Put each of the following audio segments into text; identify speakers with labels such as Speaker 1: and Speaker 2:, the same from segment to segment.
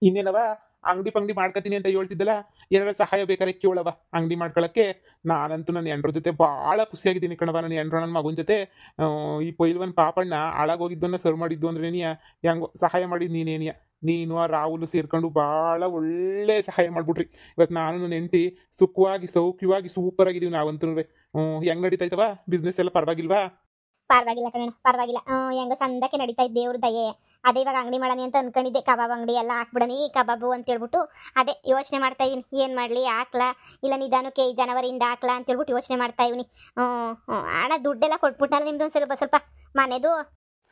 Speaker 1: ಇನ್ನೇನವ ಅಂಗಡಿ ಪಂಗಡಿ ಮಾಡ್ಕೊತೀನಿ ಅಂತ ಹೇಳ್ತಿದ್ದಲ್ಲ, ಏನಾರ ಸಹಾಯ ಬೇಕಾರೆ ಕೇಳವ ಅಂಗಡಿ ಮಾಡ್ಕೊಳಕ್ಕೆ. ನಾನಂತೂ ನನ್ನ ಹೆಂಡ್ರ ಜೊತೆ ಭಾಳ ಖುಷಿಯಾಗಿದ್ದೀನಿ ಕಣವ. ನನ್ನ ಹೆಂಡ್ರ ನನ್ನ ಮಗನ ಜೊತೆ ಈ ಪೈಲ್ವನ್ ಪಾಪಣ್ಣ ಹಾಳಾಗೋಗಿದ್ದನ್ನ ಸರ್ ಮಾಡಿದ್ದು ಅಂದ್ರೆ ಹೆಂಗೋ ಸಹಾಯ ಮಾಡಿದ್ ನೀನೇನಿಯ. ನೀನು ಆ ರಾಹುಲ್ ಸೇರ್ಕೊಂಡು ಭಾಳ ಒಳ್ಳೆ ಸಹಾಯ ಮಾಡ್ಬಿಟ್ರಿ. ಇವತ್ತು ನಾನು ನನ್ನ ಹೆಂಡತಿ ಸುಖವಾಗಿ ಸೌಖ್ಯವಾಗಿ ಸೂಪರ್ ಆಗಿದೀವಿ ನಾವಂತೂ. ಹೆಂಗ್ ನಡೀತಾಯ್ತವ ಬಿಸ್ನೆಸ್ ಎಲ್ಲ ಪರವಾಗಿಲ್ವಾ?
Speaker 2: ಪರವಾಗಿಲ್ಲ ಕಣ, ಪರವಾಗಿಲ್ಲ. ಹೆಂಗ ಸಂದಕ್ಕೆ ನಡೀತಾ ಇದ್ದೆ ದೇವ್ರ ದಯೆ. ಅದೇ ಇವಾಗ ಅಂಗಡಿ ಮಾಡನಿ ಅಂತ ಅನ್ಕೊಂಡಿದ್ದೆ, ಕಬಾಬ್ ಅಂಗಡಿ ಎಲ್ಲ ಹಾಕ್ಬಿಡನಿ ಕಬಾಬು ಅಂತ ಹೇಳ್ಬಿಟ್ಟು ಅದೇ ಯೋಚನೆ ಮಾಡ್ತಾ ಇದೀನಿ. ಏನ್ ಮಾಡ್ಲಿ, ಹಾಕ್ಲಾ ಇಲ್ಲ ನಿಧಾನಕ್ಕೆ ಈ ಜನವರಿಯಿಂದ ಹಾಕ್ಲಾ ಅಂತ ಹೇಳ್ಬಿಟ್ಟು ಯೋಚನೆ ಮಾಡ್ತಾ ಇವನಿ. ಹಣ ದುಡ್ಡೆಲ್ಲ ಕೊಟ್ಬಿಟ್ಟಲ್ಲ ನಿಮ್ದು ಒಂದು ಸ್ವಲ್ಪ ಸ್ವಲ್ಪ ಮನೆದು.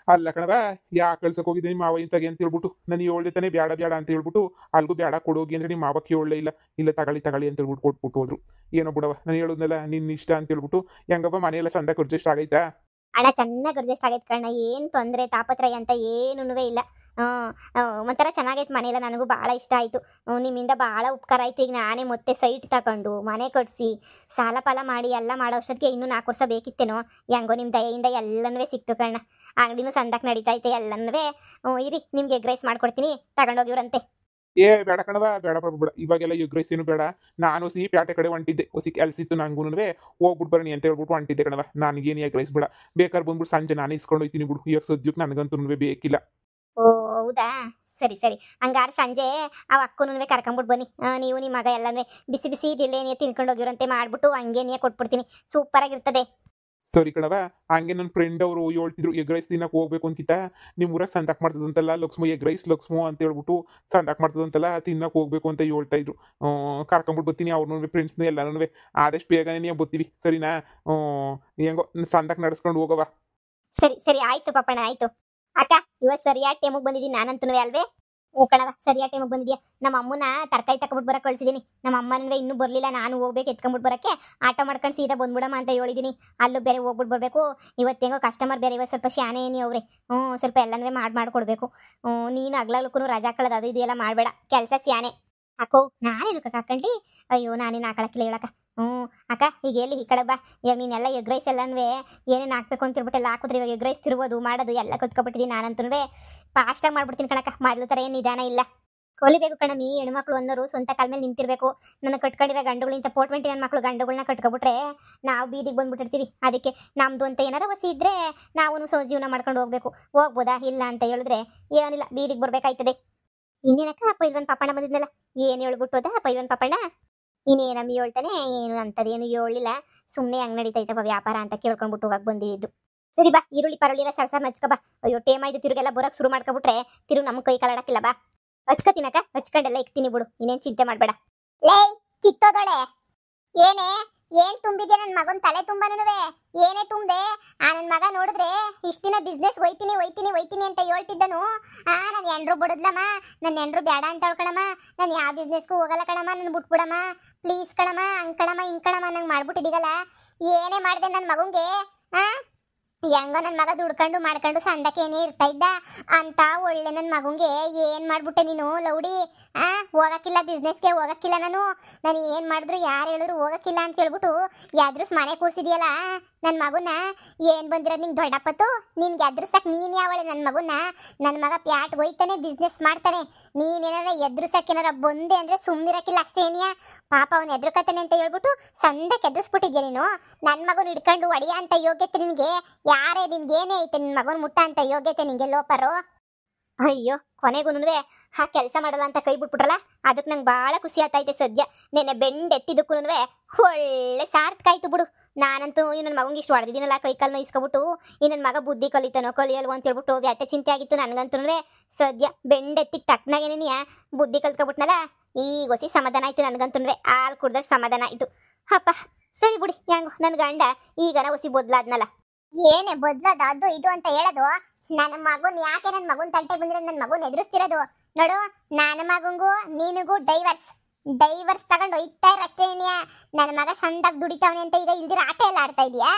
Speaker 1: ಅಲ್ಲ ಕಣವ, ಯಾಕೆ ಕಳ್ಸಕ್ ಹೋಗಿದ್ದೆ ನಿಮ್ಮ ಮಾವ ಇಂತಾಗೆ ಅಂತ ಹೇಳ್ಬಿಟ್ಟು ನಾನು ಹೇಳ್ದೆ ತಾನೆ ಬ್ಯಾಡ ಬ್ಯಾಡ ಅಂತ ಹೇಳ್ಬಿಟ್ಟು ಅಲ್ಗೂ ಬ್ಯಾಡ ಕೊಡೋಗಿ ಅಂದ್ರೆ ನಿಮ್ಮ ಮಾವ ಕೇಳಲೇ ಇಲ್ಲ. ಇಲ್ಲ ತಗೊಳ್ಳಿ ತಗೊಳ್ಳಿ ಅಂತ ಹೇಳ್ಬಿಟ್ಟು ಕೊಟ್ಬಿಟ್ಟು ಹೋದ್ರು. ಏನೋ ಬಿಡವ, ನಾನು ಹೇಳುದ್ನಲ್ಲ ನಿನ್ನ ಇಷ್ಟ ಅಂತ ಹೇಳ್ಬಿಟ್ಟು. ಹೆಂಗಪ್ಪ ಮನೆಯೆಲ್ಲ ಸಂದ ಅಡ್ಜಸ್ಟ್ ಆಗೈತಾ?
Speaker 2: ಹಣ ಚೆನ್ನಾಗಿ ಅಡ್ಜಸ್ಟ್ ಆಗೈತೆ ಕಣ್ಣ, ಏನು ತೊಂದರೆ ತಾಪತ್ರಯ ಅಂತ ಏನೂ ಇಲ್ಲ. ಒಂಥರ ಚೆನ್ನಾಗೈತೆ ಮನೆಯೆಲ್ಲ. ನನಗೂ ಭಾಳ ಇಷ್ಟ ಆಯಿತು. ನಿಮ್ಮಿಂದ ಭಾಳ ಉಪಕಾರ ಆಯಿತು. ಈಗ ನಾನೇ ಮತ್ತೆ ಸೈಟ್ ತಗೊಂಡು ಮನೆ ಕಟ್ಸಿ ಸಾಲ ಪಾಲ ಮಾಡಿ ಎಲ್ಲ ಮಾಡೋ ಅಷ್ಟೊತ್ತಿಗೆ ಇನ್ನೂ 4 ವರ್ಷ ಬೇಕಿತ್ತೇನೋ. ಹೆಂಗೋ ನಿಮ್ಮ ದಯೆಯಿಂದ ಎಲ್ಲನೂ ಸಿಕ್ತು ಕಣ್ಣ. ಅಂಗಡಿನೂ ಸಂದಕ್ಕೆ ನಡೀತೈತೆ ಎಲ್ಲನೂ. ಇರಿ, ನಿಮ್ಗೆ ಎಗ್ ರೈಸ್ ಮಾಡ್ಕೊಡ್ತೀನಿ, ತಗೊಂಡೋಗಿವ್ರಂತೆ.
Speaker 1: ಏ ಬೇಡ ಕಣವ, ಬೇಡ ಬಿಡ ಇವಾಗೆಲ್ಲ ಎಗ್ ರೈಸ್ ಏನು ಬೇಡ. ನಾನು ಪ್ಯಾಟೆ ಕಡೆ ಹೊಂಟಿದ್ದೆ, ಹೊಸಿ ಕೆಲ್ಸ ಇತ್ತು ನಂಗೂನುವೆ. ಹೋಗ್ಬಿಟ್ಟು ಬರಣಿ ಅಂತ ಹೇಳ್ಬಿಟ್ಟು ಹೊಂಟಿದ್ದೆ ಕಣವ. ನನಗೇನು ಎಗ್ ರೈಸ್ ಬೇಡ, ಬೇಕಾದ್ರೆ ಬಂದ್ಬಿಟ್ಟು ಸಂಜೆ ನಾನೇ ಇಸ್ಕೊಂಡು ಹೋಗ್ತೀನಿ ಬಿಡು. ಈಗ ಸದ್ಯಕ್ಕೆ ನನಗಂತೂ ಬೇಕಿಲ್ಲ.
Speaker 2: ಓ ಹೌದಾ, ಸರಿ ಸರಿ. ಹಂಗಾರೆ ಸಂಜೆ ಅವ ಅಕ್ಕನೂ ಕರ್ಕೊಂಬಿಟ್ಟು ಬನ್ನಿ. ನೀವು ನಿಮ್ಮ ಮಗ ಎಲ್ಲನೂ ಬಿಸಿ ಬಿಸಿ ಇದಿಲ್ಲೇನೇ ತಿನ್ಕೊಂಡು ಹೋಗಿರಂತೆ ಮಾಡ್ಬಿಟ್ಟು ಹಂಗೇನೇ ಕೊಟ್ಬಿಡ್ತೀನಿ. ಸೂಪರಾಗಿರ್ತದೆ.
Speaker 1: ಸರಿ ಕಣವ. ಹಂಗೆ ನನ್ನ ಫ್ರೆಂಡ್ ಅವರು ಹೇಳ್ತಿದ್ರು ಎಗ್ ರೈಸ್ ತಿನ್ನಕ್ಕೆ ಹೋಗ್ಬೇಕು ಅಂತಿತ್ತ. ನಿಮ್ಮ ಊರಾಗ ಸಂದಾಕ್ ಮಾಡ್ತದಂತಲ್ಲ ಲಕ್ಷ್ಮೋ, ಎಗ್ ರೈಸ್ ಲಕ್ಷ್ಮೋ ಅಂತ ಹೇಳ್ಬಿಟ್ಟು ಸಂದಾಕ್ ಮಾಡ್ತದಂತಲ್ಲ, ತಿನ್ನಕ್ಕೆ ಹೋಗ್ಬೇಕು ಅಂತ ಹೇಳ್ತಾ ಇದ್ರು. ಕರ್ಕೊಂಬಿಟ್ಟು ಬರ್ತೀನಿ ಅವ್ರನ್ನೂ ಫ್ರೆಂಡ್ಸ್ನ ಎಲ್ಲನೂ. ಆದಷ್ಟು ಬೇಗನೆ ನೀವು ಬರ್ತೀವಿ, ಸರಿನಾ? ಹೆಂಗೋ ಸಂದಾಕ್ ನಡೆಸ್ಕೊಂಡು ಹೋಗವ.
Speaker 2: ಸರಿ ಸರಿ, ಆಯ್ತು ಪಾಪಣ್ಣ, ಆಯ್ತು. ಅಕ್ಕ, ಇವತ್ತು ಸರಿಯಾದ ಟೈಮಿಗೆ ಬಂದಿದ್ದೀನಿ ನಾನಂತೂ ಅಲ್ವೇ? ಹ್ಞೂ ಕಣವ, ಸರಿಯಾದ ಟೈಮಿಗೆ ಬಂದಿದ್ಯಾ. ನಮ್ಮ ಅಮ್ಮನ ತರಕಾರಿ ತಗೊಂಬಿಟ್ಟು ಬರಕ್ಕೆ ಕಳಿಸಿದ್ದೀನಿ. ನಮ್ಮ ಅಮ್ಮನವೇ ಇನ್ನೂ ಬರಲಿಲ್ಲ, ನಾನು ಹೋಗ್ಬೇಕು ಎತ್ಕೊಂಬಿಟ್ಟು ಬರೋಕ್ಕೆ. ಆಟೋ ಮಾಡ್ಕೊಂಡು ಸೀದಾ ಬಂದ್ಬಿಡಮ್ಮ ಅಂತ ಹೇಳಿದ್ದೀನಿ. ಅಲ್ಲೂ ಬೇರೆ ಹೋಗ್ಬಿಟ್ಟು ಬರಬೇಕು. ಇವತ್ತು ಹೆಂಗೋ ಕಸ್ಟಮರ್ ಬೇರೆ, ಇವತ್ತು ಸ್ವಲ್ಪ ಶಾನೆ ಏನಿ ಅವ್ರೆ. ಸ್ವಲ್ಪ ಎಲ್ಲನೂ ಮಾಡಿಕೊಡ್ಬೇಕು. ನೀನು ಹಗ್ಲಕ್ಕೂ ರಜಾ ಕಳೆದು ಅದು ಇದೆಲ್ಲ ಮಾಡಬೇಡ, ಕೆಲಸ ಸ್ಯಾನೆ ಅಕ್ಕೋ. ನಾನೇನು ಹಾಕೊಂಡ್ಲಿ? ಅಯ್ಯೋ, ನಾನೇನು ಹಾಕೊಳಕ್ಕಿಲ್ಲ ಹೇಳಕ್ಕ. ಅಕ್ಕ, ಈಗ ಎಲ್ಲಿ ಈ ಕಡೆ ಬಾ. ಇವಾಗ ನೀನೆಲ್ಲ ಎಗ್ ರೈಸ್ ಎಲ್ಲನೂ ಏನೇನು ಹಾಕ್ಬೇಕು ಅಂತ ಹೇಳ್ಬಿಟ್ಟು ಎಲ್ಲ ಹಾಕಿದ್ರೆ ಇವಾಗ ಎಗ್ ರೈಸ್ ತಿರುವುದು ಮಾಡೋದು ಎಲ್ಲ ಕತ್ಕೊಬಿಟ್ಟಿದ್ದೀನಿ. ನಾನಂತೂ ಫಾಸ್ಟಾಗಿ ಮಾಡ್ಬಿಡ್ತೀನಿ ಕಣಕ್ಕ. ಮೊದಲು ಥರ ಏನು ನಿಧಾನ ಇಲ್ಲ. ಕಲಿಬೇಕು ಕಣಮಿ. ಹೆಣ್ಮಕ್ಳು ಅನ್ನೋರು ಸ್ವಂತ ಕಾಲ ಮೇಲೆ ನಿಂತಿರ್ಬೇಕು. ನನ್ನ ಕಟ್ಕೊಂಡಿರೋ ಗಂಡುಗಳಿಂದ ಪೋಟ್ಮೆಂಟಿ ನನ್ನ ಮಕ್ಳು ಗಂಡುಗಳನ್ನ ಕಟ್ಕೊಬಿಟ್ರೆ ನಾವು ಬೀದಿಗೆ ಬಂದ್ಬಿಟ್ಟಿರ್ತೀವಿ. ಅದಕ್ಕೆ ನಮ್ದು ಅಂತ ಏನಾರ ವಸಿ ಇದ್ರೆ ನಾವು ಜೀವನ ಮಾಡ್ಕೊಂಡು ಹೋಗ್ಬೇಕು. ಹೋಗ್ಬೋದಾ? ಇಲ್ಲ ಅಂತ ಹೇಳಿದ್ರೆ ಏನಿಲ್ಲ, ಬೀದಿಗೆ ಬರ್ಬೇಕಾಯ್ತದೆ. ಇನ್ನೇನಕ್ಕ, ಪೈಲ್ವನ್ ಪಾಪಣ್ಣ ಬಂದಿದ್ನಲ್ಲ, ಏನು ಹೇಳ್ಬಿಟ್ಟೋದ ಪೈಲ್ವನ್ ಪಾಪಣ್ಣ? ಇನ್ನೇನಮ್ಮಿ ಹೇಳ್ತಾನೆ, ಏನು ಅಂತದೇನು ಹೇಳಿಲ್ಲ. ಸುಮ್ಮನೆ ಹಂಗೆ ನಡೀತೈತಪ್ಪ ವ್ಯಾಪಾರ ಅಂತ ಕೇಳ್ಕೊಂಡ್ಬಿಟ್ಟು ಹೋಗಕ್ಕೆ ಬಂದಿದ್ದು. ಸರಿ ಬಾ, ಈರುಳ್ಳಿ ಪರಳಿ ಎಲ್ಲ ಸರ್ ಹಚ್ಕೊ ಬಾ. ಅಯ್ಯೋ, ಟೇಮ್ ಆಯ್ತು ತಿರುಗೆಲ್ಲ ಬರೋಕ್ಕೆ ಶುರು ಮಾಡ್ಕೊಬಿಟ್ರೆ ತಿರು ನಮ್ಮ ಕೈ ಕಾಲಾಡಕ್ಕಿಲ್ಲ. ಬಾ ಹಚ್ಕೊತೀನಕ್ಕ, ಹಚ್ಕೊಂಡೆಲ್ಲ ಇಕ್ತೀನಿ ಬಿಡು, ಇನ್ನೇನು ಚಿಂತೆ ಮಾಡಬೇಡ. ಲೇ ಕಿತ್ತೋದೊಳೆ, ಏನೇ ಏನ್ ತುಂಬಿದ್ಯಾ ನನ್ನ ಮಗನ ತಲೆ ತುಂಬಾನುವೆ? ಏನೇ ತುಂಬ್ದೆ? ನನ್ನ ಮಗ ನೋಡಿದ್ರೆ ಇಷ್ಟ ದಿನ ಬಿಸ್ನೆಸ್ ಹೋಯ್ತೀನಿ ಹೋಯ್ತೀನಿ ಹೋಯ್ತೀನಿ ಅಂತ ಹೇಳ್ತಿದ್ದನು. ನನ್ನ ಹೆಂಡ್ರು ಬಿಡದ್ಲಮ್ಮ, ನನ್ನ ಹೆಂಡ್ರು ಬೇಡ ಅಂತ ಹೇಳ್ಕೊಳಮ್ಮ. ನಾನು ಯಾವ ಬಿಸ್ನೆಸ್ಗೂ ಹೋಗಲ್ಲ ಕಣಮ್ಮ, ನನ್ನ ಬಿಟ್ಬಿಡಮ್ಮ ಪ್ಲೀಸ್ ಕಣಮ್ಮ. ಹಂಗ್ ಕಣಮ್ಮ ಹಿಂಗ್ ಕಣಮ್ಮ ನಂಗೆ ಮಾಡ್ಬಿಟ್ಟಿದ್ದೀಗಲ್ಲ. ಏನೇ ಮಾಡಿದೆ ನನ್ನ ಮಗಂಗೆ? ಹೆಂಗೋ ನನ್ನ ಮಗ ದುಡ್ಕೊಂಡು ಮಾಡ್ಕೊಂಡು ಸಂದಕ್ಕೇನೇ ಇರ್ತಾ ಇದ್ದ ಅಂತ ಒಳ್ಳೆ ನನ್ನ ಮಗಂಗೆ ಏನ್ ಮಾಡ್ಬಿಟ್ಟೆ ನೀನು ಲೌಡಿ? ಹೋಗಕ್ಕಿಲ್ಲ, ಬಿಸ್ನೆಸ್ಗೆ ಹೋಗಕ್ಕಿಲ್ಲ. ನಾನು ಏನ್ ಮಾಡಿದ್ರು ಯಾರು ಹೇಳಿದ್ರು ಹೋಗಕ್ಕಿಲ್ಲ ಅಂತ ಹೇಳ್ಬಿಟ್ಟು ಯಾದ್ರಸ್ ಮನೆ ಕೂರ್ಸಿದ್ಯಲ್ಲ ನನ್ನ ಮಗುನ. ಏನ್ ಬಂದಿರೋದು ನಿಂಗೆ ದೊಡ್ಡಪ್ಪತ್ತು? ನಿನ್ಗೆ ಎದುರ್ಸಕ್ ನೀನ್ ಯಾವಳೆ ನನ್ನ ಮಗುನ? ನನ್ನ ಮಗ ಪ್ಯಾಟ್ ಹೋಯ್ತಾನೆ, ಬಿಸ್ನೆಸ್ ಮಾಡ್ತಾನೆ. ನೀನೇನಾರ ಎದುರ್ಸಕ್ ಏನಾರ ಬಂದೆ ಅಂದ್ರೆ ಸುಮ್ಮನಿರಕ್ಕಿಲ್ಲ ಅಷ್ಟೇನಿಯಾ. ಪಾಪ ಅವನು ಎದುರ್ಕತಾನೆ ಅಂತ ಹೇಳ್ಬಿಟ್ಟು ಸಂದಕ್ಕೆ ಎದುರಿಸ್ಬಿಟ್ಟಿದ್ಯಾ ನೀನು. ನನ್ನ ಮಗನ ಹಿಡ್ಕೊಂಡು ಒಡಿಯ ಅಂತ ಯೋಗ್ಯತೆ ನಿನ್ಗೆ ಯಾರೇ? ನಿನ್ಗೇನೇ ಐತೆ ನಿನ್ನ ಮಗನ ಮುಟ್ಟ ಅಂತ ಯೋಗ್ಯತೆ ನಿಂಗೆ ಲೋಪರು? ಅಯ್ಯೋ, ಕೊನೆಗೂನುವೆ ಆ ಕೆಲಸ ಮಾಡಲ್ಲ ಅಂತ ಕೈ ಬಿಟ್ಬಿಟ್ರಲ್ಲ, ಅದಕ್ಕೆ ನಂಗೆ ಭಾಳ ಖುಷಿ ಆಗ್ತೈತೆ ಸದ್ಯ. ನೆನ್ನೆ ಬೆಂಡೆತ್ತಿದ್ದಕ್ಕೂ ಒಳ್ಳೆ ಸಾರ್ಥಕ ಆಯ್ತು ಬಿಡು. ನಾನಂತೂ ಈ ನನ್ನ ಮಗಂಗೆ ಇಷ್ಟು ಹೊಡೆದಿದ್ದೀನಲ್ಲ, ಕೈ ಕಾಲನ್ನ ಇಸ್ಕೊಬಿಟ್ಟು ಈ ನನ್ನ ಮಗ ಬುದ್ಧಿ ಕಲಿತಾನೋ ಕಲಿಯಲ್ವೋ ಅಂತ ಹೇಳ್ಬಿಟ್ಟು ವ್ಯಾತೆ ಚಿಂತೆ ಆಗಿತ್ತು ನನಗಂತೂ. ಸದ್ಯ ಬೆಂಡೆತ್ತಿಗೆ ತಕ್ಕನಾಗೇನೇನಿಯ ಬುದ್ಧಿ ಕಲ್ತ್ಕೊಬಿಟ್ನಲ್ಲ, ಈಗ ಹೊಸಿ ಸಮಾಧಾನ ಆಯ್ತು ನನಗಂತೂ. ಹಾಲು ಕುಡ್ದಷ್ಟು ಸಮಾಧಾನ ಆಯ್ತು. ಅಪ್ಪ ಸರಿ ಬಿಡಿ, ಹೆಂಗೋ ನನ್ನ ಗಂಡ ಈಗನ ಹೊಸಿ ಬದ್ಲಾದ್ನಲ್ಲ. ಏನೇ ಬದ್ಲದ ಅದು ಇದು ಅಂತ ಹೇಳೋದು? ನನ್ನ ಮಗನ್ ಯಾಕೆ ನನ್ನ ಮಗನ್ ತಟ್ಟೆ ಬಂದ್ರೆ ನನ್ನ ಮಗನ್ ಎದುರಿಸ್ತಿರೋದು ನೋಡು. ನನ್ನ ಮಗಂಗೂ ನೀನಿಗೂ ಡೈವರ್ಸ್ ತಗೊಂಡು ಹೋಯ್ತಾ ಇರಷ್ಟೇ. ನನ್ನ ಮಗ ಸಂದಾಗ ದುಡಿತಾವನೆ ಅಂತ ಈಗ ಇಲ್ದಿರ ಆಟ ಎಲ್ಲ ಆಡ್ತಾ ಇದೀಯಾ?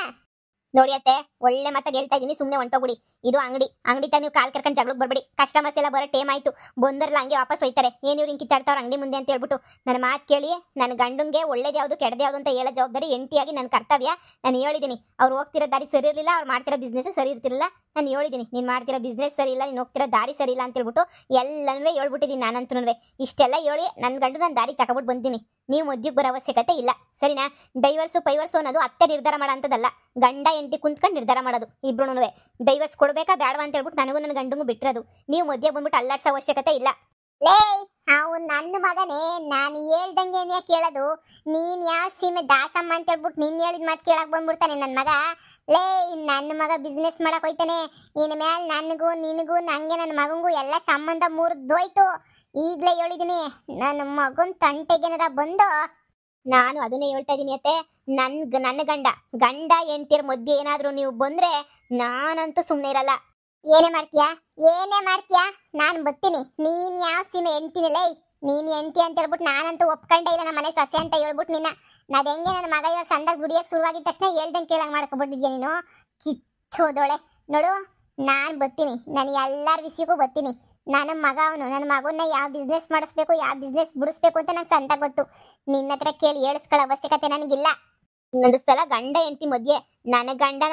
Speaker 2: ನೋಡಿ ಅತ್ತೆ, ಒಳ್ಳೆ ಮಾತಾಗಿ ಹೇಳ್ತಾ ಇದೀನಿ, ಸುಮ್ಮನೆ ಹೊಂಟೋಗ್ಬಿಡಿ. ಇದು ಅಂಗಡಿ ತ ನೀವು ಕಾಲ್ ಕರ್ಕೊಂಡು ಜಗಳಕ್ಕೆ ಬರ್ಬೇಡಿ. ಕಸ್ಟಮರ್ಸ್ ಎಲ್ಲ ಬರೋ ಟೈಮ್ ಆಯ್ತು, ಬಂದರ್ಲ ಹಂಗೆ ವಾಪಸ್ ಹೋಯ್ತಾರೆ. ಏನು ಇವ್ರು ಹಿಂಗೆ ಕಿತ್ತಾಡ್ತಾವ್ರ ಅಂಗಡಿ ಮುಂದೆ ಅಂತ ಹೇಳ್ಬಿಟ್ಟು. ನನ್ನ ಮಾತು ಕೇಳಿ, ನನ್ನ ಗಂಡಂಗೆ ಒಳ್ಳೇದು ಯಾವುದು ಕೆಟ್ಟದ್ದು ಯಾವುದು ಅಂತ ಹೇಳೋ ಜವಾಬ್ದಾರಿ ಹೆಂಡತಿಯಾಗಿ ನನ್ನ ಕರ್ತವ್ಯ. ನಾನು ಹೇಳಿದ್ದೀನಿ, ಅವ್ರು ಹೋಗ್ತಿರೋ ದಾರಿ ಸರಿ ಇರಲಿಲ್ಲ, ಅವ್ರು ಮಾಡ್ತಿರೋ ಬಿಸ್ನೆಸ್ ಸರಿ ಇರ್ತಿರಲಿಲ್ಲ. ನಾನು ಹೇಳಿದ್ದೀನಿ, ನೀನು ಮಾಡ್ತಿರೋ ಬಿಸ್ನೆಸ್ ಸರಿ ಇಲ್ಲ, ನೀನು ಹೋಗ್ತಿರೋ ದಾರಿ ಸರಿ ಇಲ್ಲ ಅಂತ ಹೇಳ್ಬಿಟ್ಟು ಎಲ್ಲನೂ ಹೇಳ್ಬಿಟ್ಟಿದ್ದೀನಿ. ನಾನಂತೂ ಇಷ್ಟೆಲ್ಲ ಹೇಳಿ ನನ್ನ ಗಂಡು ನಾನು ದಾರಿ ತಗೊಬಿಟ್ಟು ಬಂತೀನಿ. ನೀವು ಮದ್ಯಕ್ಕೆ ಬರೋ ಅವಶ್ಯಕತೆ ಇಲ್ಲ, ಸರಿನಾ? ಡೈವರ್ಸು ಅನ್ನೋದು ಅತ್ತೆ ನಿರ್ಧಾರ ಮಾಡೋ ಅಂಥದ್ದಲ್ಲ, ಗಂಡ ಹೆಂಡತಿ ಕುಂತ್ಕೊಂಡು ನಿರ್ಧಾರ ಮಾಡೋದು. ಇಬ್ರು ಡೈವರ್ಸ್ ಕೊಡ್ಬೇಕಾ ಬೇಡವಾ ಅಂತ ಹೇಳ್ಬಿಟ್ಟು ನನಗೂ ನನ್ನ ಗಂಡಂಗೂ ಬಿಟ್ಟಿರೋದು. ನೀವು ಮಧ್ಯ ಬಂದ್ಬಿಟ್ಟು ಅಲ್ಲಾಡ್ಸೋ ಅವಶ್ಯಕತೆ ಇಲ್ಲ. ಲೇ, ಅವ್ನು ನನ್ನ ಮಗನೇ, ನಾನು ಹೇಳ್ದಂಗೆ ಕೇಳೋದು. ನೀನ್ ಯಾವ ಸೀಮೆ ದಾಸಮ್ಮ ಅಂತ ಹೇಳ್ಬಿಟ್ಟು ನೀನ್ ಹೇಳಿದ ಮಾತು ಕೇಳಕ್ ಬಂದ್ಬಿಡ್ತಾನೆ ನನ್ನ ಮಗ. ಲೇ, ನನ್ನ ಮಗ ಬಿಸ್ನೆಸ್ ಮಾಡಕ್ ಹೋಯ್ತಾನೆ. ಇನ್ ಮೇಲೆ ನನಗೂ ನಿನಗೂ ನಂಗೆ ನನ್ನ ಮಗಂಗೂ ಎಲ್ಲ ಸಂಬಂಧ ಮುರಿದೋಯ್ತು. ಈಗಲೇ ಹೇಳಿದೀನಿ, ನನ್ನ ಮಗನ್ ತಂಟೆಗೆನರ ಬಂದು ನಾನು ಅದನ್ನೇ ಹೇಳ್ತಾ ಇದೀನಿ ಅತ್ತೆ. ನನ್ನ ಗಂಡ ಹೆಂಡ್ತಿರ ಮಧ್ಯೆ ಏನಾದ್ರೂ ನೀವು ಬಂದ್ರೆ ನಾನಂತೂ ಸುಮ್ಮನೆ ಇರಲ್ಲ. ಏನೇ ಮಾಡ್ತೀಯಾ? ನಾನು ಬರ್ತೀನಿ. ನೀನ್ ಯಾವ ಸೀಮೆ ಹೆಂಡ್ತಿನಿಲ್ಲ, ನೀನ್ ಹೆಂಡ್ತಿ ಅಂತ ಹೇಳ್ಬಿಟ್ಟು ನಾನಂತೂ ಒಪ್ಕೊಂಡೇ ಇಲ್ಲ. ನಮ್ಮ ಮನೆ ಸೊಸೆ ಅಂತ ಹೇಳ್ಬಿಟ್ಟು ನಿನ್ನ ನಾದ್ ಹೆಂಗೆ ನನ್ನ ಮಗ ಇವಾಗ ಸಂದಾಗ ದುಡಿಯಕ್ಕೆ ಶುರುವಾಗಿದ ತಕ್ಷಣ ಹೇಳ್ದಂಗೆ ಕೇಳಂಗೆ ಮಾಡ್ಕೊಬಿಟ್ಟಿದ್ಯಾ ನೀನು. ಕಿಚ್ಚೋದೋಳೆ ನೋಡು, ನಾನು ಬರ್ತೀನಿ. ನಾನು ಎಲ್ಲರ ವಿಷಯಕ್ಕೂ ಬರ್ತೀನಿ. ನನ್ನ ಮಗ ಅವನು, ನನ್ನ ಮಗನ್ನ ಯಾವ ಬಿಸ್ನೆಸ್ ಮಾಡಿಸ್ಬೇಕು, ಯಾವ ಬಿಸ್ನೆಸ್ ಬಿಡಿಸ್ಬೇಕು ಅಂತ ನಂಗೆ ಸಂತ ಗೊತ್ತು. ನಿನ್ನ ಹತ್ರ ಕೇಳಿ ಹೇಳಿಸ್ಕೊಳ್ಳೋ ಅವಶ್ಯಕತೆ ನನಗಿಲ್ಲ. ಇನ್ನೊಂದು ಸಲ ಗಂಡ ಹೆಂಡತಿ ಮಧ್ಯೆ ನನ್ನ ಗಂಡ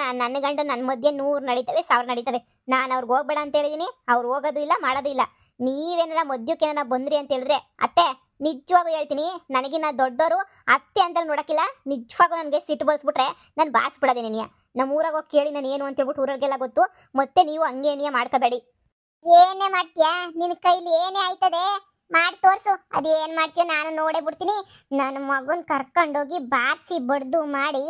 Speaker 2: ನನ್ನ ಮಧ್ಯೆ 100 ನಡೀತವೆ, 1000 ನಡೀತವೆ. ನಾನು ಅವ್ರಿಗೆ ಹೋಗ್ಬೇಡ ಅಂತ ಹೇಳಿದೀನಿ, ಅವ್ರು ಹೋಗೋದು ಇಲ್ಲ, ಮಾಡೋದು ಇಲ್ಲ. ನೀವೇನಾರ ಮದ್ಯಕ್ಕೆ ಏನಾರ ಬಂದ್ರಿ ಅಂತ ಹೇಳಿದ್ರೆ ಅತ್ತೆ, ನಿಜವಾಗೂ ಹೇಳ್ತೀನಿ, ನನಗಿನ್ನ ದೊಡ್ಡವರು ಅತ್ತೆ ಅಂತ ನೋಡಕ್ಕಿಲ್ಲ. ನಿಜವಾಗೂ ನನಗೆ ಸಿಟ್ಟು ಬಸ್ಬಿಟ್ರೆ ನಾನು ಬಾರಿಸ್ಬಿಡೋದೇನೆ. ನಮ್ಮ ಊರಾಗ ಹೋಗಿ ಕೇಳಿ ನಾನು ಏನು ಅಂತ ಹೇಳ್ಬಿಟ್ಟು ಊರಿಗೆಲ್ಲ ಗೊತ್ತು. ಮತ್ತೆ ನೀವು ಹಂಗೆ ಏನಿಯ ಮಾಡ್ಕೋಬೇಡಿ. ಏನೇ ಮಾಡ್ತೀಯಾ? ನಿನ್ನ ಕೈಲಿ ಏನೇ ಆಯ್ತದೆ ಮಾಡಿ ತೋರ್ಸು. ಅದೇನ್ ಮಾಡ್ತೀಯ ನಾನು ನೋಡೇ ಬಿಡ್ತೀನಿ. ನನ್ನ ಮಗನ್ ಕರ್ಕೊಂಡೋಗಿ ಬಾರಿಸಿ ಬಡ್ದು ಮಾಡಿ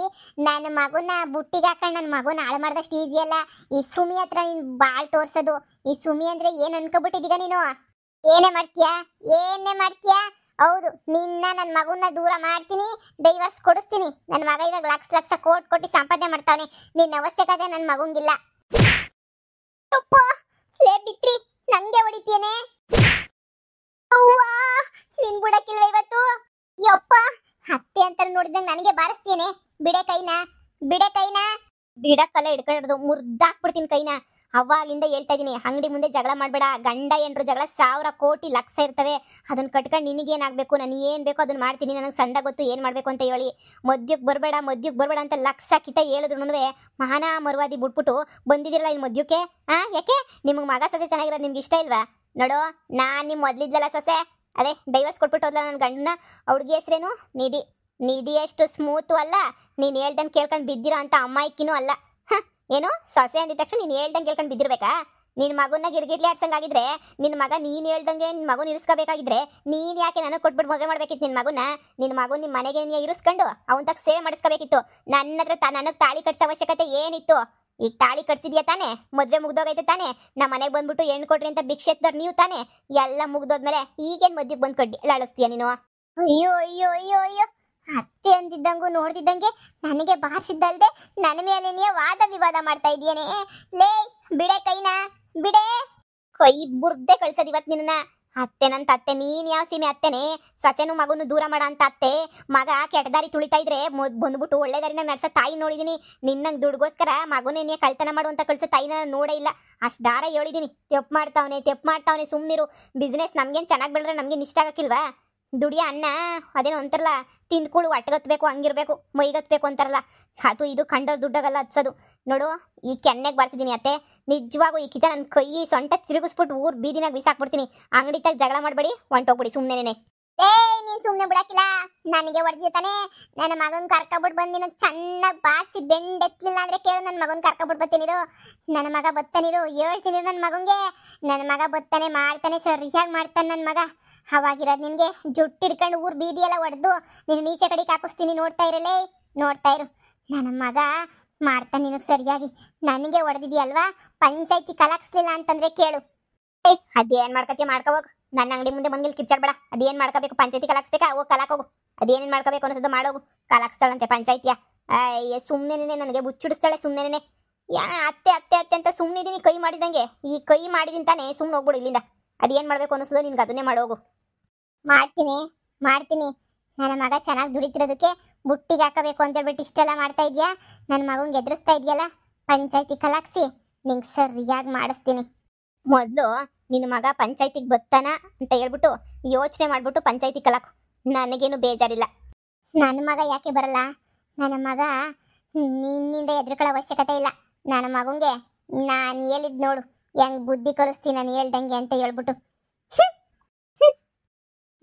Speaker 2: ನನ್ನ ಮಗನ ಬುಟ್ಟಿಗೆ ಹಾಕೊಂಡು ನನ್ನ ಮಗನ ಹಾಳು ಮಾಡ್ದಷ್ಟು ಈಸಿ ಅಲ್ಲ ಈ ಸುಮಿ ಹತ್ರ ನೀನ್ ಬಾಳ್ ತೋರ್ಸೋದು. ಈ ಸುಮಿ ಅಂದ್ರೆ ಏನ್ ಅನ್ಕೋಬಿಟ್ಟಿದೀಗ ನೀನು? ಏನೇ ಮಾಡ್ತೀಯಾ? ಹೌದು, ನಿನ್ನ ನನ್ನ ಮಗನ ದೂರ ಮಾಡ್ತೀನಿ, ಡೈವರ್ಸ್ ಕೊಡಿಸ್ತೀನಿ. ನನ್ನ ಮಗ ಇವಾಗ ಲಕ್ಷ ಕೋಟಿ ಕೊಟ್ಟು ಸಂಪಾದನೆ ಮಾಡ್ತಾವನೆ. ನಿನ್ನ ಅವಶ್ಯಕತೆ ನನ್ನ ಮಗಂಗಿಲ್ಲ. ಬಿತ್ರಿ ನಂಗೆ ಹೊಡಿತೇನೆ. ಅವ್ವಾ, ನಿನ್ ಬಿಡಕ್ಕಿಲ್ವ ಇವತ್ತು? ಯಪ್ಪ, ಅತ್ತೆ ಅಂತ ನೋಡಿದಂಗ ನನಗೆ ಬಾರಿಸ್ತೀನಿ. ಬಿಡೆ ಕೈನಾ ಬಿಡಕ್ಕಲ್ಲ, ಹಿಡ್ಕೊಂಡಿರೋದು ಮುರ್ದಾಕ್ಬಿಡ್ತೀನಿ ಕೈನ. ಅವಾಗಿಂದ ಹೇಳ್ತಾ ಇದೀನಿ, ಅಂಗಡಿ ಮುಂದೆ ಜಗಳ ಮಾಡ್ಬೇಡ. ಗಂಡ ಹೆಂಡ್ರು ಜಗಳ 1000 ಕೋಟಿ ಲಕ್ಷ ಇರ್ತವೆ. ಅದನ್ನ ಕಟ್ಕೊಂಡು ನಿನಗೇನಾಗಬೇಕು, ನಾನು ಏನ್ ಬೇಕೋ ಅದನ್ನ ಮಾಡ್ತೀನಿ. ನನಗೆ ಸಂದ ಗೊತ್ತು ಏನ್ ಮಾಡ್ಬೇಕು ಅಂತ ಹೇಳಿ. ಮದ್ಯಕ್ಕೆ ಬರಬೇಡ ಅಂತ ಲಕ್ಷ ಕಿತ ಹೇಳಿದ್ರು ಮಹಾನ ಮರುವಾದಿ ಬಿಟ್ಬಿಟ್ಟು ಬಂದಿದ್ದೀರಲ್ಲ ಇಲ್ಲಿ ಮದ್ಯಕ್ಕೆ. ಯಾಕೆ ನಿಮ್ಗೆ ಮಗ ಸೊಸೆ ಚೆನ್ನಾಗಿರೋದು ನಿಮ್ಗೆ ಇಷ್ಟ ಇಲ್ವಾ? ನೋಡು, ನಾನು ನಿಮ್ಮ ಮೊದ್ಲಿದ್ಲಲ್ಲ ಸೊಸೆ, ಅದೇ ಡೈವರ್ಸ್ ಕೊಟ್ಬಿಟ್ಟು ಹೋದ್ಲ ನನ್ನ ಗಂಡನ. ಅವ್ಳಿಗೆ ಹೆಸ್ರೇನು? ನಿಧಿ ಎಷ್ಟು ಸ್ಮೂತು ಅಲ್ಲ. ನೀನು ಹೇಳ್ದಂಗೆ ಕೇಳ್ಕೊಂಡು ಬಿದ್ದಿರೋ ಅಂತ ಅಮ್ಮಾಯಿಕಿನೂ ಅಲ್ಲ. ಏನು ಸೊಸೆ ಅಂದಿದ ತಕ್ಷಣ ನೀನು ಹೇಳ್ದಂಗೆ ಕೇಳ್ಕೊಂಡು ಬಿದ್ದಿರ್ಬೇಕಾ? ನಿನ್ನ ಮಗನ ಗಿರ್ಗಿರ್ಲಿ ಆಡ್ಸಂಗಾಗಿದ್ರೆ, ನಿನ್ನ ಮಗ ನೀನು ಹೇಳ್ದಂಗೆ ನಿನ್ನ ಮಗನ ಇರಿಸ್ಕೋಬೇಕಾಗಿದ್ರೆ ನೀನು ಯಾಕೆ ನನಗೆ ಕೊಟ್ಬಿಟ್ಟು ಮದುವೆ ಮಾಡ್ಬೇಕಿತ್ತು ನಿನ್ನ ಮಗನ? ನಿನ್ನ ಮಗನ ನಿಮ್ಮ ಮನೆಗೆ ನೀನು ಇರಿಸ್ಕೊಂಡು ಅವನ ತಕ್ಕ ಸೇವೆ ಮಾಡಿಸ್ಕೋಬೇಕಿತ್ತು. ನನ್ನ ಹತ್ರ ನನಗೆ ತಾಳಿ ಕಟ್ಸೋ ಅವಶ್ಯಕತೆ ಏನಿತ್ತು? ಈಗ ತಾಳಿ ಕಟ್ಸಿದ್ಯಾ ತಾನೆ? ಮದುವೆ ಮುಗ್ದೋಗೈತೆ ತಾನೆ? ನಮ್ಮ ಮನೆಗೆ ಬಂದ್ಬಿಟ್ಟು ಹೆಣ್ಣು ಕೊಡ್ರಿ ಅಂತ ಭಿಕ್ಷೆ ಎತ್ತದವ್ರು ನೀವು ತಾನೆ? ಎಲ್ಲ ಮುಗ್ದೋದ್ಮೇಲೆ ಈಗೇನು ಮದ್ಯಕ್ಕೆ ಬಂದು ಕಡ್ಡಿ ಎಲ್ಲ ಅಳಿಸ್ತೀಯ ನೀನು? ಅಯ್ಯೋ, ಅತ್ತೆ ಅಂದಿದ್ದಂಗೂ ನೋಡ್ತಿದ್ದಂಗೆ ನನಗೆ ಬಾರಿಸಿದ್ದಲ್ದೆ ನನ್ನ ಮೇಲೆ ವಾದ ವಿವಾದ ಮಾಡ್ತಾ ಇದೀಯೇನೆ. ಲೇ, ಬಿಡೆ ಕೈನಾ, ಕೈ ಬುರ್ದೆ ಕಳ್ಸೋದು ಇವತ್ತು ನಿನ್ನ. ಅತ್ತೆ ನಂತ ಅತ್ತೆ, ನೀನ್ ಯಾವ ಸೀಮೆ ಅತ್ತೆನೆ? ಸೊಸೆನು ಮಗನು ದೂರ ಮಾಡ ಅಂತ ಅತ್ತೆ. ಮಗ ಕೆಟ್ಟ ದಾರಿ ತುಳಿತಾ ಇದ್ರೆ ಬಂದ್ಬಿಟ್ಟು ಒಳ್ಳೆ ದಾರಿನ ನಡ್ಸೋ ತಾಯಿ ನೋಡಿದೀನಿ. ನಿನ್ನಂಗೆ ದುಡ್ಗೋಸ್ಕರ ಮಗನೇ ಕಳ್ತನ ಮಾಡು ಅಂತ ಕಳ್ಸೋ ತಾಯಿನ ನೋಡೇ ಇಲ್ಲ. ಅಷ್ಟು ದಾರ ಹೇಳಿದೀನಿ. ತೆಪ್ಪು ಮಾಡ್ತಾವನೆ, ಸುಮ್ಮನಿರು. ಬಿಸ್ನೆಸ್ ನಮ್ಗೇನು ಚೆನ್ನಾಗಿ ಬೆಳೆದ್ರೆ ನಮ್ಗೇನು ಇಷ್ಟ ಆಗಕ್ಕಿಲ್ವಾ? ದುಡಿಯ ಅನ್ನ ಅದೇನೋ ಅಂತಾರಲ್ಲ, ತಿಂದ್ಕೂಳು ಒಟ್ಟಗತ್ಬೇಕು, ಹಂಗಿರ್ಬೇಕು, ಮೈಗತ್ಬೇಕು ಅಂತಾರಲ್ಲ, ಅದು ಇದು ಕಂಡವ್ರು ದುಡ್ಡಾಗಲ್ಲ ಹತ್ಸೋದು. ನೋಡು, ಈ ಕೆನ್ನೆಗೆ ಬಾರಿಸಿದೀನಿ ಅತ್ತೆ. ನಿಜವಾಗೂ ಈ ಕಿತ ನನ್ನ ಕೈ ಸೊಂಟ ತಿರುಗಿಸ್ಬಿಟ್ಟು ಊರ್ ಬೀದಿನಾಗ ಬಿಸಾಕ್ಬಿಡ್ತೀನಿ. ಅಂಗಡಿ ತಾಗ ಜಗಳ ಮಾಡಬೇಡಿ, ಹೊಂಟೋಗ್ಬಿಡಿ ಸುಮ್ಮನೆ. ನೀನ್ ಸುಮ್ಮನೆ ಬಿಡಕ್ಕಿಲ್ಲ. ನನಗೆ ಹೊಡೆದಿರ್ತಾನೆ. ನನ್ನ ಮಗನ್ ಕರ್ಕೊಬಿಟ್ಟು ಬಂದಿನ ಚೆನ್ನಾಗಿ ಬಾರಿಸಿ ಬೆಂಡೆತ್ಲಿಲ್ಲ ಅಂದ್ರೆ ಕೇಳು, ನನ್ನ ಮಗನ್ ಕರ್ಕೊಬಿಟ್ಟು ಬರ್ತೀನಿರು. ನನ್ನ ಮಗ ಬತ್ತಾನಿರು, ಹೇಳ್ತೀನಿ ನನ್ನ ಮಗಂಗೆ. ನನ್ನ ಮಗ ಬತ್ತಾನೆ, ಮಾಡ್ತಾನೆ, ಸರಿಯಾಗಿ ಮಾಡ್ತಾನೆ ನನ್ನ ಮಗ. ಅವಾಗಿರೋದು ನಿನ್ಗೆ ಜುಟ್ಟು ಹಿಡ್ಕೊಂಡು ಊರ್ ಬೀದಿ ಎಲ್ಲ ಹೊಡೆದು ನೀನು ನೀಚೆ ಕಡೆಗೆ ಹಾಕಿಸ್ತೀನಿ. ನೋಡ್ತಾ ಇರು. ನನ್ನ ಮಗ ಮಾಡ್ತಾನೆ ನಿನಗೆ ಸರಿಯಾಗಿ. ನನಗೆ ಹೊಡೆದಿದ್ಯಲ್ವಾ? ಪಂಚಾಯ್ತಿ ಕಲಾಕ್ಸ್ಲಿಲ್ಲ ಅಂತಂದ್ರೆ ಕೇಳು. ಅದೇನ್ ಮಾಡ್ಕತ್ತೀಯ ಮಾಡ್ಕೋಬೇಕು. ನನ್ನ ಅಂಗಡಿ ಮುಂದೆ ಬಂದಿಲ್ಲಿ ಕಿರ್ಚಾಡ್ಬೇಡ. ಅದೇನ್ ಮಾಡ್ಕೋಬೇಕು? ಪಂಚಾಯ್ತಿ ಕಲಾಕ್ಸ್ಬೇಕಾ? ಹೋಗಿ ಕಲಾಕ್ ಹೋಗು. ಅದೇನೇನು ಮಾಡ್ಕೋಬೇಕು ಅನ್ನೋದು ಮಾಡೋಗು. ಕಲಾಕ್ಸ್ತಾಳಂತೆ ಪಂಚಾಯ್ತಿಯ. ಅಯ್ಯ, ಸುಮ್ಮನೆ ನನಗೆ ಬುಚ್ಚಿಡಿಸ್ತಾಳೆ. ಸುಮ್ಮನೆ ಅತ್ತೆ ಅಂತ ಸುಮ್ಮನೆ ಇದೀನಿ ಕೈ ಮಾಡಿದಂಗೆ. ಈ ಕೈ ಮಾಡಿದೀನಿ ತಾನೆ, ಸುಮ್ಮನೆ ಹೋಗ್ಬಿಡು ಇಲ್ಲಿಂದ. ಅದೇನ್ ಮಾಡ್ಬೇಕು ಅನ್ನಿಸೋದು ನಿನ್ಗೆ ಅದನ್ನೇ ಮಾಡೋಗು. ಮಾಡ್ತೀನಿ. ನನ್ನ ಮಗ ಚೆನ್ನಾಗಿ ದುಡಿತಿರೋದಕ್ಕೆ ಬುಟ್ಟಿಗೆ ಹಾಕಬೇಕು ಅಂತ ಹೇಳ್ಬಿಟ್ಟು ಇಷ್ಟೆಲ್ಲ ಮಾಡ್ತಾ ಇದೀಯಾ ನನ್ನ ಮಗಂಗೆ ಎದುರಿಸ್ತಾ ಇದೆಯಲ್ಲ ಪಂಚಾಯತಿ ಕಲಾಕ್ಸಿ ನಿಂಗೆ ಸರಿಯಾಗಿ ಮಾಡಿಸ್ತೀನಿ ಮೊದಲು ನಿನ್ನ ಮಗ ಪಂಚಾಯತಿಗೆ ಬರ್ತಾನ ಅಂತ ಹೇಳ್ಬಿಟ್ಟು ಯೋಚನೆ ಮಾಡ್ಬಿಟ್ಟು ಪಂಚಾಯತಿ ಕಲಾಕು ನನಗೇನು ಬೇಜಾರಿಲ್ಲ ನನ್ನ ಮಗ ಯಾಕೆ ಬರಲ್ಲ ನನ್ನ ಮಗ ನಿನ್ನಿಂದ ಎದುರುಕೊಳ್ಳೋ ಅವಶ್ಯಕತೆ ಇಲ್ಲ ನನ್ನ ಮಗಂಗೆ ನಾನು ಹೇಳಿದ್ ನೋಡು ಹೆಂಗ್ ಬುದ್ಧಿ ಕಲಿಸ್ತೀನಿ ನಾನು ಹೇಳ್ದಂಗೆ ಅಂತ ಹೇಳ್ಬಿಟ್ಟು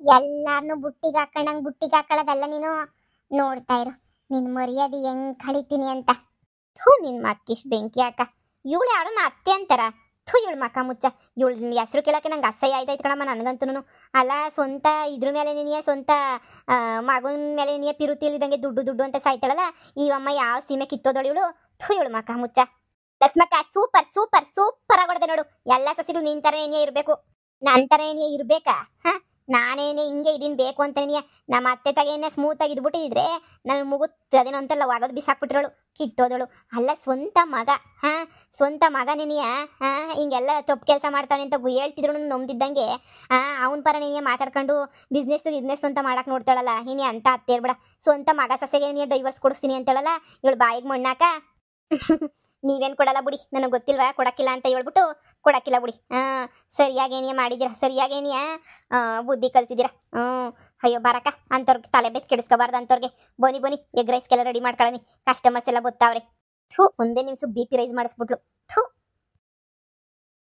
Speaker 2: ಎಲ್ಲಾರನು ಬುಟ್ಟಿಗೆ ಹಾಕೊಳ್ಳೋದಲ್ಲ ನೀನು ನೋಡ್ತಾ ಇರು ನಿನ್ ಮರ್ಯಾದೆ ಹೆಂಗ್ ಕಳಿತೀನಿ ಅಂತ ನಿನ್ ಮಕ್ಕಿಶ್ ಬೆಂಕಿ ಹಾಕ ಇವಳು ಯಾರನ್ನ ಅತ್ತೆ ಅಂತಾರ ಇವಳು ಮಕ್ಕ ಮುಚ್ಚ ಇವಳು ಹೆಸರು ಕೇಳಕ್ಕೆ ನಂಗೆ ಅಸಹ್ಯ ಆಯ್ತಾಯ್ತು ಕಣಮ್ಮ ನನಗಂತೂ ಅಲ್ಲ ಸ್ವಂತ ಇದ್ರ ಮೇಲೆ ನೀನಿಯ ಸ್ವಂತ ಮಗನ ಮೇಲೆ ನೀಯ ಪಿರುತಿ ಇಲ್ದಂಗೆ ದುಡ್ಡು ಅಂತ ಸಾಯ್ತಾಳಲ್ಲ ಈ ಅಮ್ಮ ಯಾವ ಸೀಮೆ ಕಿತ್ತೋದಳು ಇವಳು ಮಕ್ಕ ಮುಚ್ಚ ಲಕ್ಷ್ಮಕ್ಕ ಸೂಪರ್ ಸೂಪರ್ ಸೂಪರ್ ಆಗಿ ನೋಡು ಎಲ್ಲ ಸಸಿರು ನಿನ್ ತರನೇ ಇರ್ಬೇಕು ನನ್ ತರನೇ ಇರ್ಬೇಕಾ ನಾನೇನೆ ಹಿಂಗೆ ಇದೀನಿ ಬೇಕು ಅಂತಾನೆ ನಮ್ಮ ಅತ್ತೆ ತಗೇನೆ ಸ್ಮೂತ್ ಆಗಿ ಇದ್ಬಿಟ್ಟಿದ್ರೆ ನನ್ನ ಮುಗುತ್ ಅದೇನೋ ಅಂತೆಲ್ಲ ಒಗದು ಬಿಸಾಕ್ಬಿಟ್ಟಿರೋಳು ಕಿತ್ತೋದಳು ಅಲ್ಲ ಸ್ವಂತ ಮಗ ಸ್ವಂತ ಮಗನೇನಿಯ ಹಿಂಗೆಲ್ಲ ತಪ್ಪು ಕೆಲಸ ಮಾಡ್ತಾನೆ ಅಂತ ಹೇಳ್ತಿದ್ರು ನಂಬ್ದಿದ್ದಂಗೆ ಅವನ ಪರ ನೀನೇ ಮಾತಾಡ್ಕೊಂಡು ಬಿಸ್ನೆಸ್ ಅಂತ ಮಾಡಕ್ ನೋಡ್ತಾಳಲ್ಲ ನೀನೇ ಅಂತ ಅತ್ತೆ ಬಿಡ ಸ್ವಂತ ಮಗ ಸಸೆಗೆ ನೀನು ಡೈವರ್ಸ್ ಕೊಡಿಸ್ತೀನಿ ಅಂತೇಳಲ್ಲ ಇವಳು ಬಾಯಿಗೆ ಮಣ್ಣಾಕ ನೀವೇನು ಕೊಡಲ್ಲ ಬಿಡಿ ನನಗೆ ಗೊತ್ತಿಲ್ವಾ ಕೊಡಕ್ಕಿಲ್ಲ ಅಂತ ಹೇಳ್ಬಿಟ್ಟು ಕೊಡಕ್ಕಿಲ್ಲ ಬಿಡಿ ಸರಿಯಾಗೇನಿಯ ಮಾಡಿದ್ದೀರಾ ಸರಿಯಾಗೇನಿಯ ಬುದ್ಧಿ ಕಲ್ತಿದ್ದೀರಾ ಅಯ್ಯೋ ಬರಕ ಅಂಥವ್ರಿಗೆ ತಲೆ ಬೆಚ್ಚ ಕೆಡಿಸ್ಕೋಬಾರ್ದು ಅಂಥವ್ರಿಗೆ ಬನ್ನಿ ಎಗ್ ರೈಸ್ಗೆಲ್ಲ ರೆಡಿ ಮಾಡ್ಕೊಳ್ಳಿ ಕಸ್ಟಮರ್ಸ್ ಎಲ್ಲ ಗೊತ್ತಾವ್ರೆ ಒಂದೇ ನಿಮಿಷ BP ರೈಸ್ ಮಾಡಿಸ್ಬಿಟ್ಲು